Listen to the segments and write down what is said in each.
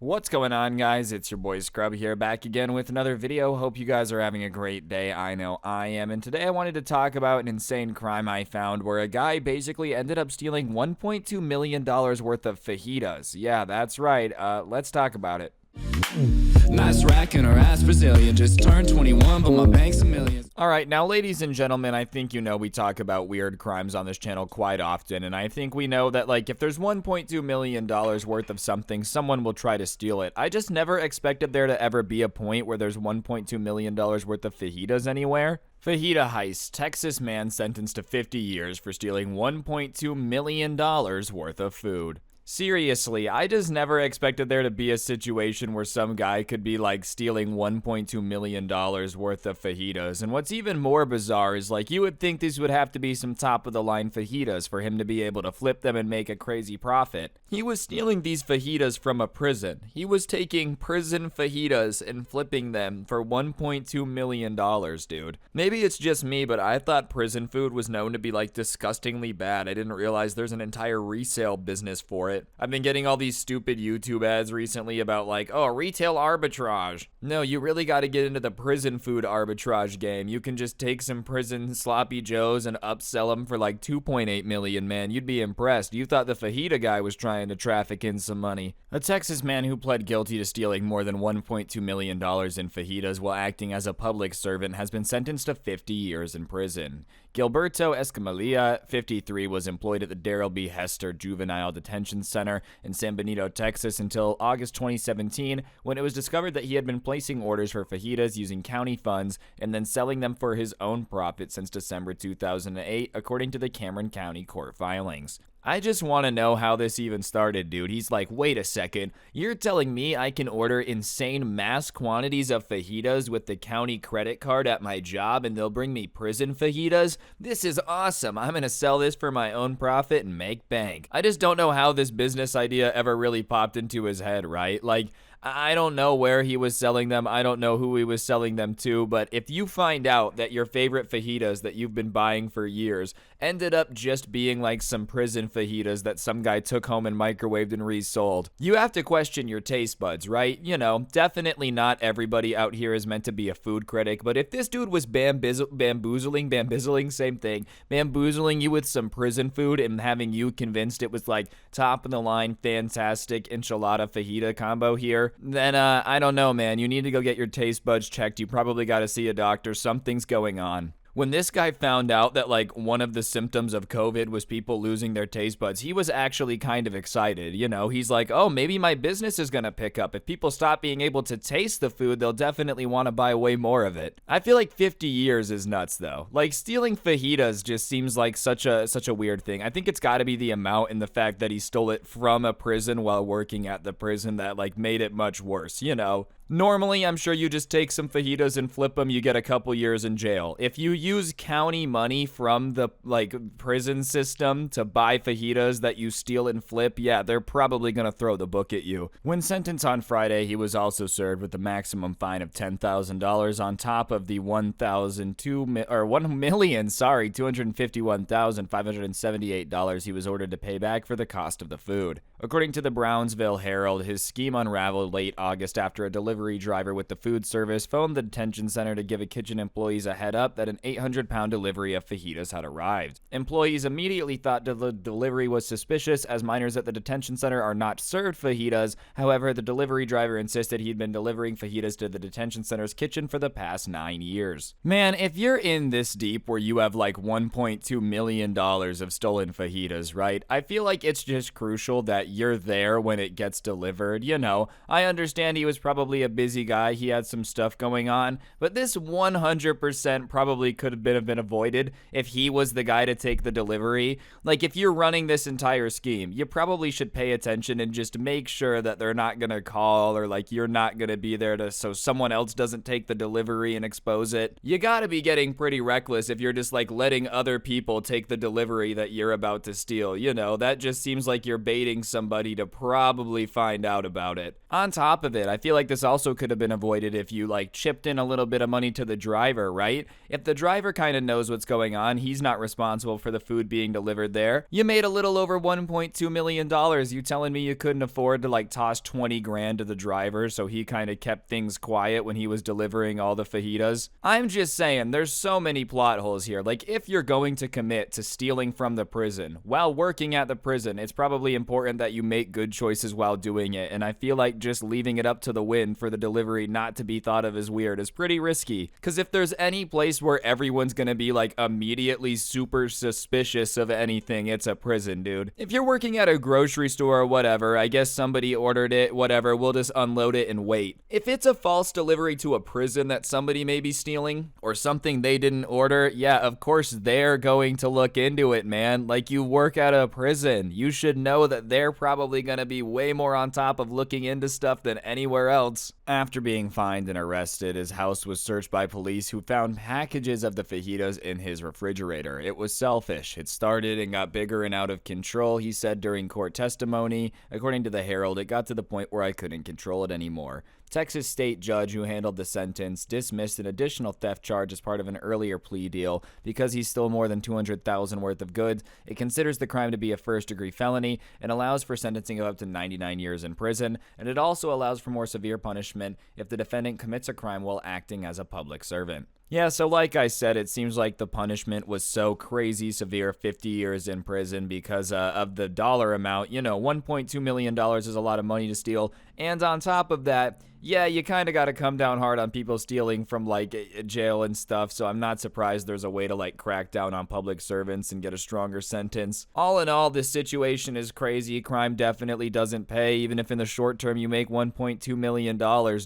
What's going on, guys? It's your boy Scrub here, back again with another video. Hope you guys are having a great day. I know I am. And today I wanted to talk about an insane crime I found where a guy basically ended up stealing $1.2 million worth of fajitas. Yeah, that's right. Let's talk about it. Nice rack and her ass Brazilian. Just turned 21, but my bank's a million. Alright, now ladies and gentlemen, I think you know we talk about weird crimes on this channel quite often, and I think we know that, like, if there's $1.2 million worth of something, someone will try to steal it. I just never expected there to ever be a point where there's $1.2 million worth of fajitas anywhere. Fajita heist. Texas man sentenced to 50 years for stealing $1.2 million worth of food. Seriously, I just never expected there to be a situation where some guy could be like stealing $1.2 million worth of fajitas. And what's even more bizarre is, like, you would think these would have to be some top of the line fajitas for him to be able to flip them and make a crazy profit. He was stealing these fajitas from a prison. He was taking prison fajitas and flipping them for $1.2 million, dude. Maybe it's just me, but I thought prison food was known to be like disgustingly bad. I didn't realize there's an entire resale business for it. I've been getting all these stupid YouTube ads recently about, like, oh, retail arbitrage. No, you really got to get into the prison food arbitrage game. You can just take some prison sloppy joes and upsell them for like 2.8 million, man. You'd be impressed. You thought the fajita guy was trying to traffic in some money. A Texas man who pled guilty to stealing more than $1.2 million in fajitas while acting as a public servant has been sentenced to 50 years in prison. Gilberto Escamilla, 53, was employed at the Darrell B. Hester Juvenile Detention Center in San Benito, Texas until August 2017, when it was discovered that he had been placing orders for fajitas using county funds and then selling them for his own profit since December 2008, according to the Cameron County court filings. I just want to know how this even started, dude. He's like, wait a second, you're telling me I can order insane mass quantities of fajitas with the county credit card at my job and they'll bring me prison fajitas? This is awesome. I'm going to sell this for my own profit and make bank. I just don't know how this business idea ever really popped into his head, right? Like, I don't know where he was selling them. I don't know who he was selling them to, but if you find out that your favorite fajitas that you've been buying for years ended up just being like some prison fajitas that some guy took home and microwaved and resold, you have to question your taste buds, right? You know, definitely not everybody out here is meant to be a food critic, but if this dude was bamboozling, same thing, bamboozling you with some prison food and having you convinced it was like top of the line, fantastic enchilada fajita combo here, then I don't know, man. You need to go get your taste buds checked. You probably got to see a doctor. Something's going on. When this guy found out that, like, one of the symptoms of COVID was people losing their taste buds, he was actually kind of excited. You know, he's like, oh, maybe my business is going to pick up. If people stop being able to taste the food, they'll definitely want to buy way more of it. I feel like 50 years is nuts, though. Like, stealing fajitas just seems like such a weird thing. I think it's got to be the amount and the fact that he stole it from a prison while working at the prison that, like, made it much worse, you know? Normally, I'm sure you just take some fajitas and flip them, you get a couple years in jail. If you use county money from the, like, prison system to buy fajitas that you steal and flip, yeah, they're probably gonna throw the book at you. When sentenced on Friday, he was also served with a maximum fine of $10,000 on top of the $251,578 he was ordered to pay back for the cost of the food. According to the Brownsville Herald, his scheme unraveled late August after a delivery driver with the food service phoned the detention center to give kitchen employees a head up that an 800-pound delivery of fajitas had arrived. Employees immediately thought the delivery was suspicious, as minors at the detention center are not served fajitas. However, the delivery driver insisted he'd been delivering fajitas to the detention center's kitchen for the past 9 years. Man, if you're in this deep where you have like $1.2 million of stolen fajitas, right? I feel like it's just crucial that you're there when it gets delivered. You know, I understand he was probably a busy guy, he had some stuff going on, but this 100% probably could have been avoided if he was the guy to take the delivery. Like, if you're running this entire scheme, you probably should pay attention and just make sure that they're not gonna call, or like you're not gonna be there to so someone else doesn't take the delivery and expose it. You gotta be getting pretty reckless if you're just like letting other people take the delivery that you're about to steal. You know, that just seems like you're baiting somebody to probably find out about it. On top of it, I feel like this also also could have been avoided if you like chipped in a little bit of money to the driver, right? If the driver kind of knows what's going on, he's not responsible for the food being delivered there. You made a little over $1.2 million. You telling me you couldn't afford to like toss 20 grand to the driver so he kind of kept things quiet when he was delivering all the fajitas? I'm just saying, there's so many plot holes here. Like, if you're going to commit to stealing from the prison while working at the prison, it's probably important that you make good choices while doing it, and I feel like just leaving it up to the wind for the delivery not to be thought of as weird is pretty risky. Because if there's any place where everyone's gonna be like immediately super suspicious of anything, it's a prison, dude. If you're working at a grocery store or whatever, I guess somebody ordered it, whatever, we'll just unload it and wait. If it's a false delivery to a prison that somebody may be stealing, or something they didn't order, yeah, of course they're going to look into it, man. Like, you work at a prison. You should know that they're probably gonna be way more on top of looking into stuff than anywhere else. After being fined and arrested, his house was searched by police who found packages of the fajitas in his refrigerator. It was selfish. It started and got bigger and out of control, he said during court testimony. According to the Herald, it got to the point where I couldn't control it anymore. Texas state judge who handled the sentence dismissed an additional theft charge as part of an earlier plea deal because he stole more than $200,000 worth of goods. It considers the crime to be a first-degree felony and allows for sentencing of up to 99 years in prison, and it also allows for more severe punishment if the defendant commits a crime while acting as a public servant. Yeah, so like I said, it seems like the punishment was so crazy severe, 50 years in prison because of the dollar amount. You know, $1.2 million is a lot of money to steal. And on top of that, yeah, you kind of got to come down hard on people stealing from, like, jail and stuff, so I'm not surprised there's a way to, like, crack down on public servants and get a stronger sentence. All in all, this situation is crazy. Crime definitely doesn't pay. Even if in the short term you make $1.2 million,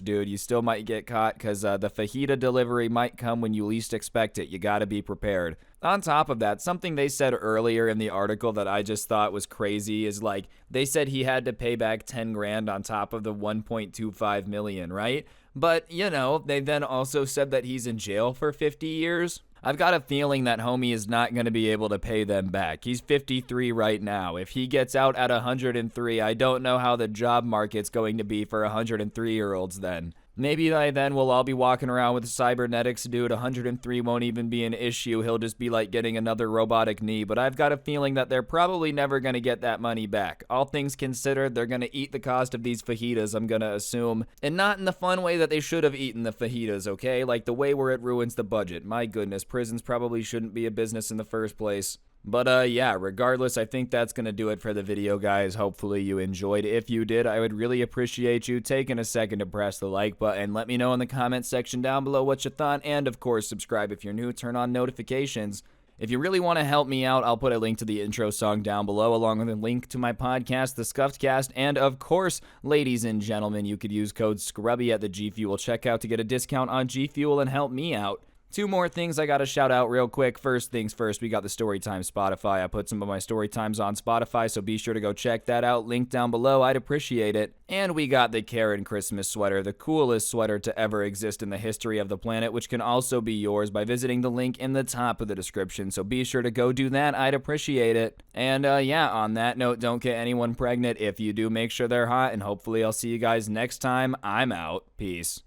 dude, you still might get caught because the fajita delivery might come when you least expect it. You got to be prepared. On top of that, something they said earlier in the article that I just thought was crazy is, like, they said he had to pay back 10 grand on top of the 1.25 million, right? But, you know, they then also said that he's in jail for 50 years. I've got a feeling that homie is not going to be able to pay them back. He's 53 right now. If he gets out at 103, I don't know how the job market's going to be for 103-year-olds then. Maybe by then we'll all be walking around with cybernetics, dude. 103 won't even be an issue. He'll just be like getting another robotic knee. But I've got a feeling that they're probably never going to get that money back. All things considered, they're going to eat the cost of these fajitas, I'm going to assume. And not in the fun way that they should have eaten the fajitas, okay? Like the way where it ruins the budget. My goodness, prisons probably shouldn't be a business in the first place. But yeah, regardless, I think that's going to do it for the video, guys. Hopefully you enjoyed. If you did, I would really appreciate you taking a second to press the like button. Let me know in the comments section down below what you thought. And of course, subscribe if you're new. Turn on notifications. If you really want to help me out, I'll put a link to the intro song down below, along with a link to my podcast, The Scuffed Cast. And of course, ladies and gentlemen, you could use code Scrubae at the G Fuel checkout to get a discount on G Fuel and help me out. Two more things I gotta shout out real quick. First things first, we got the Storytime Spotify. I put some of my story times on Spotify, so be sure to go check that out. Link down below, I'd appreciate it. And we got the Karen Christmas sweater, the coolest sweater to ever exist in the history of the planet, which can also be yours by visiting the link in the top of the description. So be sure to go do that, I'd appreciate it. And yeah, on that note, don't get anyone pregnant. If you do, make sure they're hot, and hopefully I'll see you guys next time. I'm out. Peace.